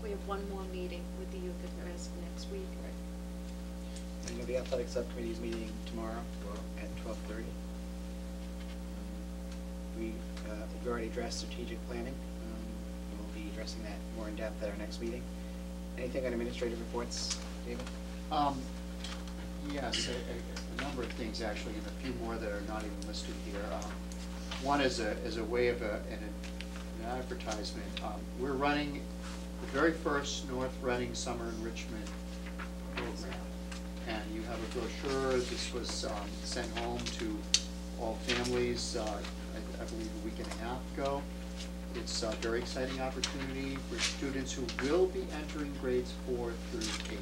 We have one more meeting with the youth at risk next week. Right. And the athletic subcommittee is meeting tomorrow at 12:30. We've already addressed strategic planning. We'll be addressing that more in depth at our next meeting. Anything on administrative reports, David? Yes, a number of things actually, and a few more that are not even listed here. One is a way of an advertisement. We're running the very first North Reading Summer Enrichment program, and you have a brochure. This was sent home to all families, I believe a week and a half ago. It's a very exciting opportunity for students who will be entering grades 4 through 8.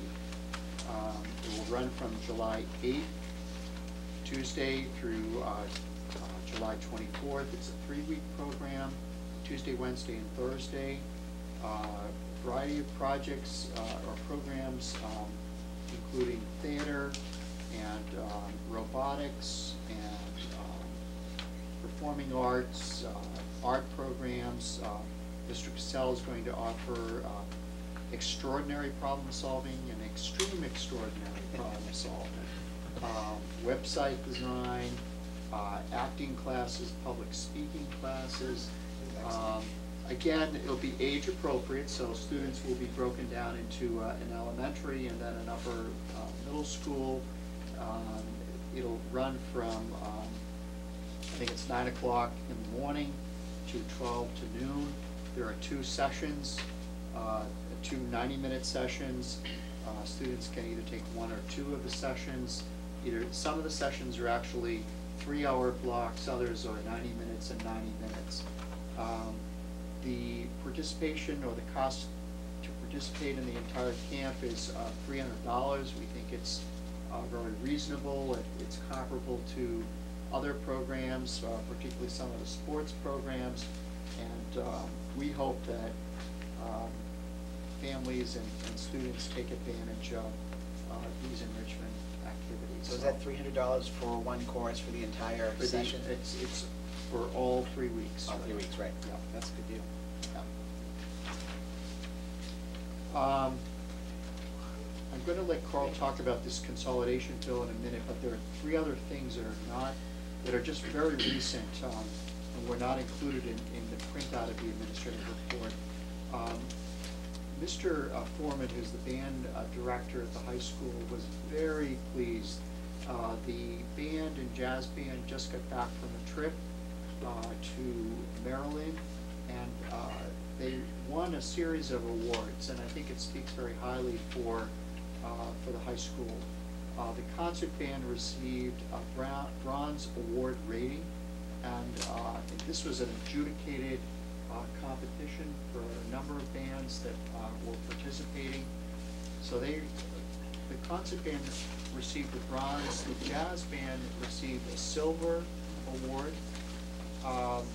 It will run from July 8th, Tuesday, through July 24th. It's a 3-week program, Tuesday, Wednesday, and Thursday. A variety of projects or programs, including theater and robotics and performing arts, art programs. Mr. Cassell is going to offer extraordinary problem solving and extreme extraordinary problem solving, website design, acting classes, public speaking classes. Again, it'll be age appropriate, so students will be broken down into an elementary and then an upper middle school. It'll run from, I think it's 9 o'clock in the morning to 12 to noon. There are 2 sessions, 2 90-minute sessions. Students can either take 1 or 2 of the sessions. Some of the sessions are actually 3-hour blocks, others are 90 minutes and 90 minutes. The participation or the cost to participate in the entire camp is $300. We think it's very reasonable. It's comparable to other programs, particularly some of the sports programs, and we hope that families and students take advantage of these enrichment activities. So is that $300 for one course for the entire session? It's for all 3 weeks. All 3 weeks, right. Yeah. That's a good deal. Yeah. I'm going to let Carl talk about this consolidation bill in a minute, but there are 3 other things that are just very recent, and were not included in the printout of the administrative report. Mr. Foreman, who's the band director at the high school, was very pleased. The band and jazz band just got back from a trip to Maryland, and they won a series of awards, and I think it speaks very highly for the high school. The concert band received a bronze award rating, and this was an adjudicated competition for a number of bands that were participating. So the concert band received a bronze, the jazz band received a silver award.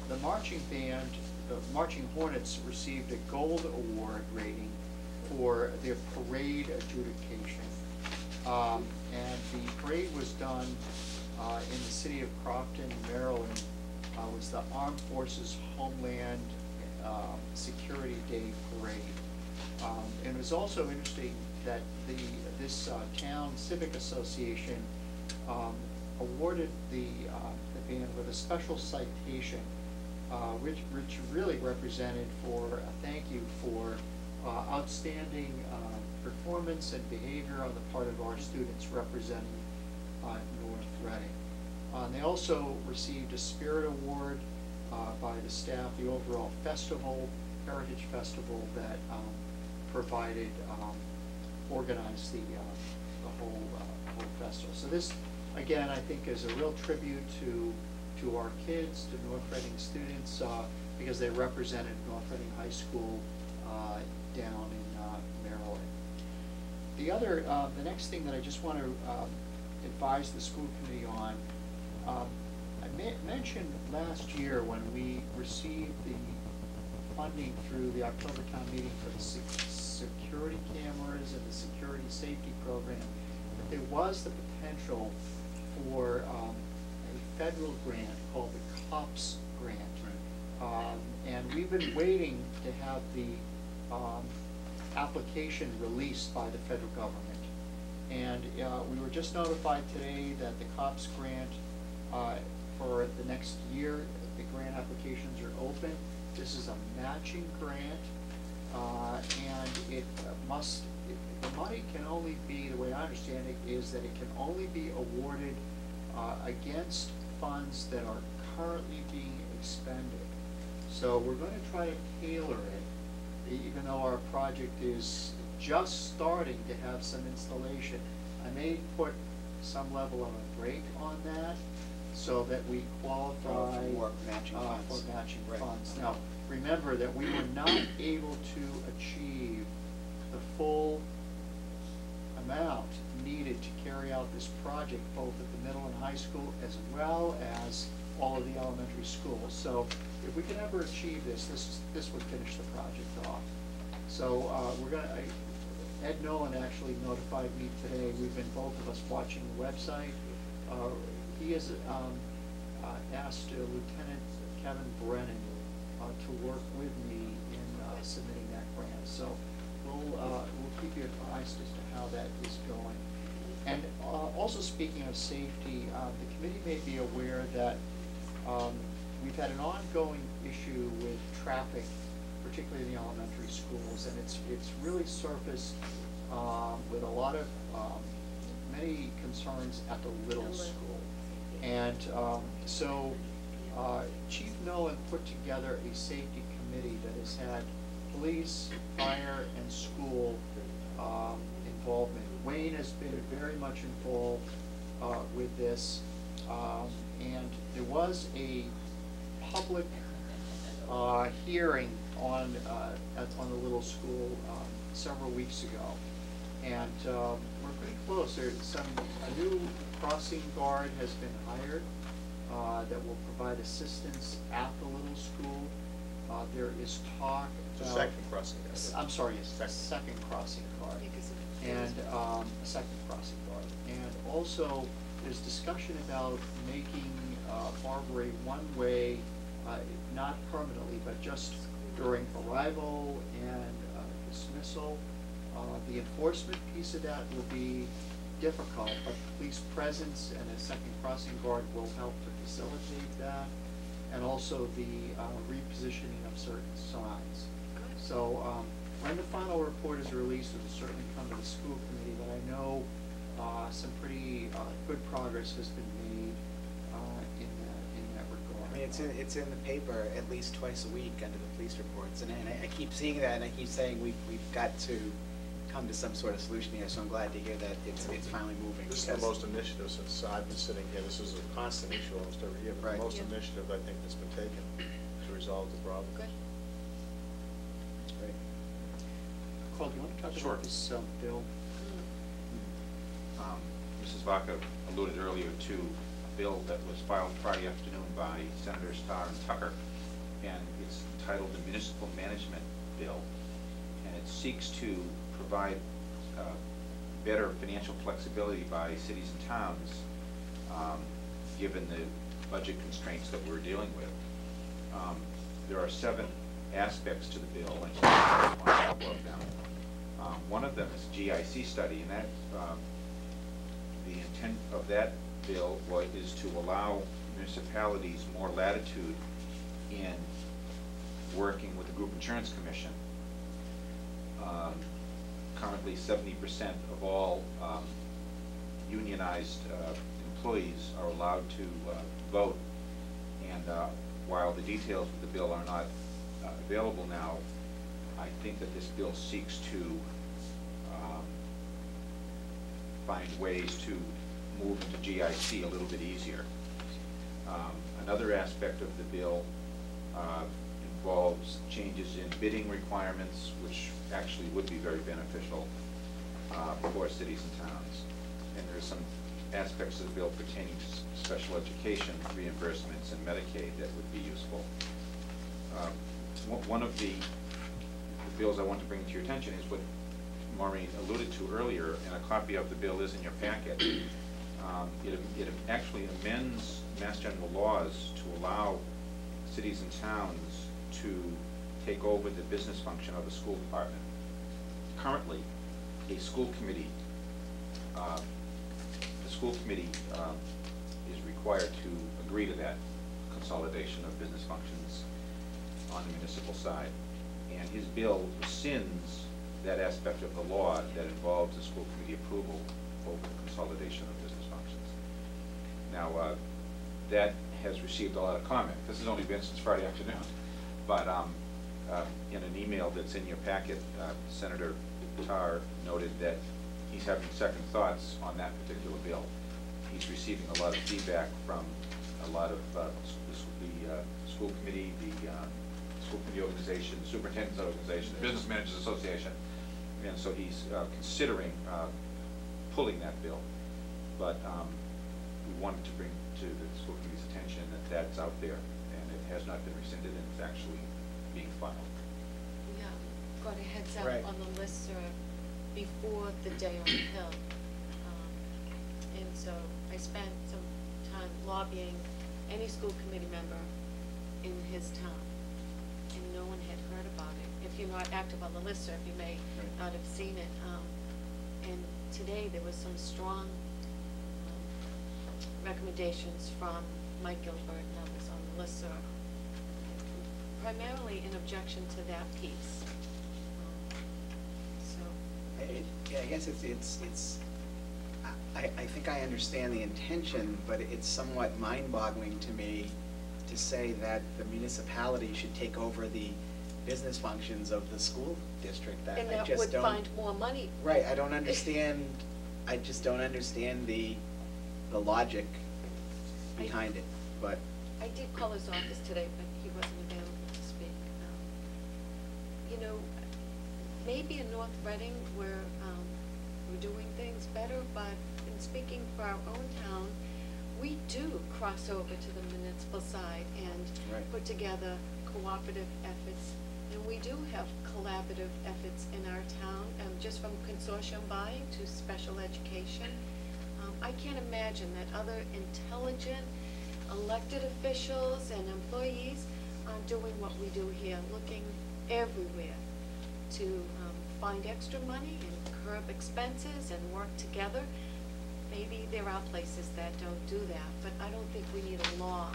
The marching band, the Marching Hornets, received a gold award rating for their parade adjudication. And the parade was done in the city of Crofton, Maryland. It was the Armed Forces Homeland Security Day parade. And it was also interesting that this town civic association awarded the band with a special citation, which really represented for a thank you for outstanding performance and behavior on the part of our students representing North Reading. They also received a Spirit Award by the staff, the overall festival, Heritage Festival that provided, organized the whole festival. So this, again, I think is a real tribute to our kids, to North Reading students, because they represented North Reading High School down in Maryland. The next thing that I just want to advise the school committee on, I mentioned last year when we received the funding through the October town meeting for the security cameras and the security safety program, that there was the potential for a federal grant called the COPS grant. And we've been waiting to have the application released by the federal government. And we were just notified today that the COPS grant for the next year, the grant applications are open. This is a matching grant, and the money can only be, the way I understand it, is that it can only be awarded against funds that are currently being expended. So we're going to try to tailor it, even though our project is just starting to have some installation. I may put some level of a break on that so that we qualify For more matching funds. for matching Right. funds. Now, remember that we were not able to achieve the full amount needed to carry out this project, both at the middle and high school as well as all of the elementary schools. So if we can ever achieve this would finish the project off. So we're gonna, Ed Nolan actually notified me today, we've been both of us watching the website. He has asked Lieutenant Kevin Brennan to work with me in submitting that grant. So we'll keep you advised as to how that is going. And also speaking of safety, the committee may be aware that we've had an ongoing issue with traffic, particularly in the elementary schools, and it's really surfaced with a lot of many concerns at the little school. And so Chief Nolan put together a safety committee that has had police, fire, and school involvement. Wayne has been very much involved with this, and there was a public hearing on the little school several weeks ago, and we're pretty close. There's a new crossing guard has been hired that will provide assistance at the little school. There is talk The about second crossing guard. I'm sorry, yes, second crossing guard, Yeah, 'cause and a second crossing guard, and also there's discussion about making Barbary one-way, not permanently, but just during arrival and dismissal. The enforcement piece of that will be difficult, but police presence and a second crossing guard will help to facilitate that, and also the repositioning of certain signs. So when the final report is released, it will certainly come to the school committee, but I know some pretty good progress has been made in that regard. I mean, it's in the paper at least twice a week under the police reports, and I keep seeing that, and I keep saying we've got to come to some sort of solution here, so I'm glad to hear that it's finally moving. This is the most initiative since I've been sitting here. This is a constant issue almost every year, but Right. the most Yeah. initiative I think that's been taken to resolve the problem. Good. That's great. Carl, do you want to talk Sure. about this bill? Mrs. Vaca alluded earlier to a bill that was filed Friday afternoon by Senators Starr and Tucker, and it's entitled the Municipal Management Bill, and it seeks to provide better financial flexibility by cities and towns, given the budget constraints that we're dealing with. There are 7 aspects to the bill, and just a couple of them. One of them is a GIC study, and that the intent of that bill is to allow municipalities more latitude in working with the Group Insurance Commission. Currently, 70% of all unionized employees are allowed to vote, and while the details of the bill are not available now, I think that this bill seeks to find ways to move into GIC a little bit easier. Another aspect of the bill involves changes in bidding requirements, which actually would be very beneficial for cities and towns. And there's some aspects of the bill pertaining to special education reimbursements and Medicaid that would be useful. One of the bills I want to bring to your attention is what Maureen alluded to earlier, and a copy of the bill is in your packet. It actually amends Mass General laws to allow cities and towns to take over the business function of the school department. currently, a school committee, the school committee is required to agree to that consolidation of business functions on the municipal side. And his bill rescinds that aspect of the law that involves the school committee approval over the consolidation of business functions. Now, that has received a lot of comment. This has only been since Friday afternoon. But in an email that's in your packet, Senator Tarr noted that he's having second thoughts on that particular bill. He's receiving a lot of feedback from a lot of the school committee, the school committee organization, the superintendent's organization, the Business Managers Association, and so he's considering pulling that bill. But we wanted to bring to the school committee's attention that that's out there, and it has not been rescinded, and it's actually being filed. Yeah, got a heads up Right. on the listserv before the day on the Hill. And so I spent some time lobbying any school committee member in his town, and no one had heard about it. If you're not active on the listserv, you may Right. not have seen it. And today there was some strong recommendations from Mike Gilbert and others on the listserv, primarily in objection to that piece. So, Yeah, I guess it's, I think I understand the intention, but it's somewhat mind-boggling to me to say that the municipality should take over the business functions of the school district. and I that just would don't. find more money. Right, I don't understand, I just don't understand the logic behind it, but. I did call his office today, but he wasn't available to speak. You know, maybe in North Reading we're doing things better, but in speaking for our own town, we do cross over to the municipal side and Right. put together cooperative efforts. And we do have collaborative efforts in our town, just from consortium buying to special education. I can't imagine that other intelligent elected officials and employees are doing what we do here, looking everywhere to find extra money and curb expenses and work together. Maybe there are places that don't do that, but I don't think we need a law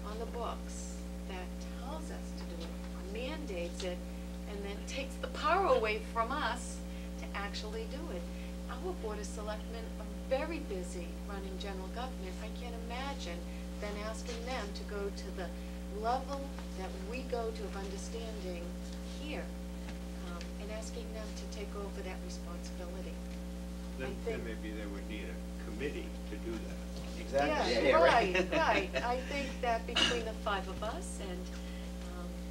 on the books that tells us to do it, mandates it, and then takes the power away from us to actually do it. Our Board of Selectmen are very busy running general government. I can't imagine then asking them to go to the level that we go to of understanding here, and asking them to take over that responsibility. I Then think- maybe they would need a committee to do that. Exactly. Yeah, right. I think that between the five of us and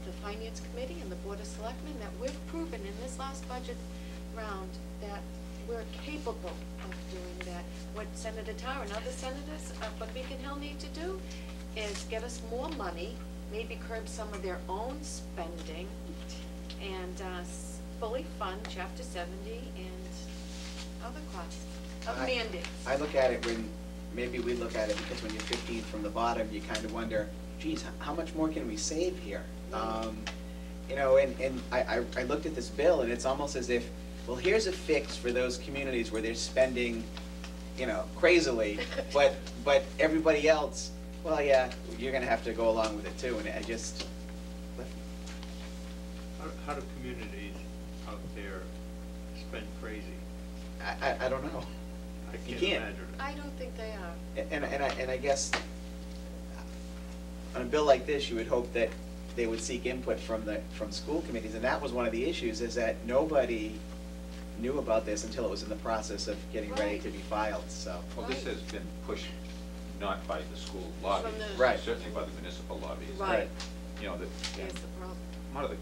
the Finance Committee and the Board of Selectmen, that we've proven in this last budget round that we're capable of doing that. What Senator Tarr and other senators up on Beacon Hill need to do is get us more money, maybe curb some of their own spending, and fully fund Chapter 70 and other costs of mandates. I look at it maybe we look at it because when you're 15 from the bottom, you kind of wonder, geez, how much more can we save here? You know, and I looked at this bill, and it's almost as if, well, here's a fix for those communities where they're spending, you know, crazily, but everybody else, well, yeah, you're gonna have to go along with it too, and I just. How do communities out there spend crazy? I don't know. I You can't can't. imagine it. I don't think they are. And I guess on a bill like this, you would hope that they would seek input from school committees, and that was one of the issues, is that nobody knew about this until it was in the process of getting ready to be filed, so. Well, this has been pushed not by the school lobbies, the- Right. certainly by the municipal lobbies. Right. You know, Here's the problem.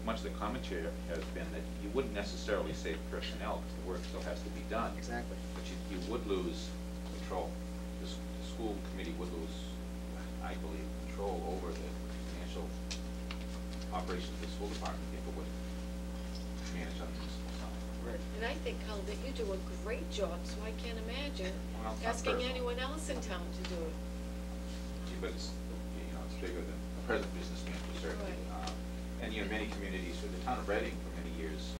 much of the commentary has been that you wouldn't necessarily save personnel, because the work still has to be done. Exactly. But you would lose control. The school committee would lose, I believe, control over the financial operations of the school department if it would manage on the municipal side. Right. And I think, Carl, that you do a great job, so I can't imagine Well, it's not asking personal. anyone else in town to do it. But it's, you know, it's bigger than a present business manager, certainly. Right. And, you know, many communities, the town of Reading for many years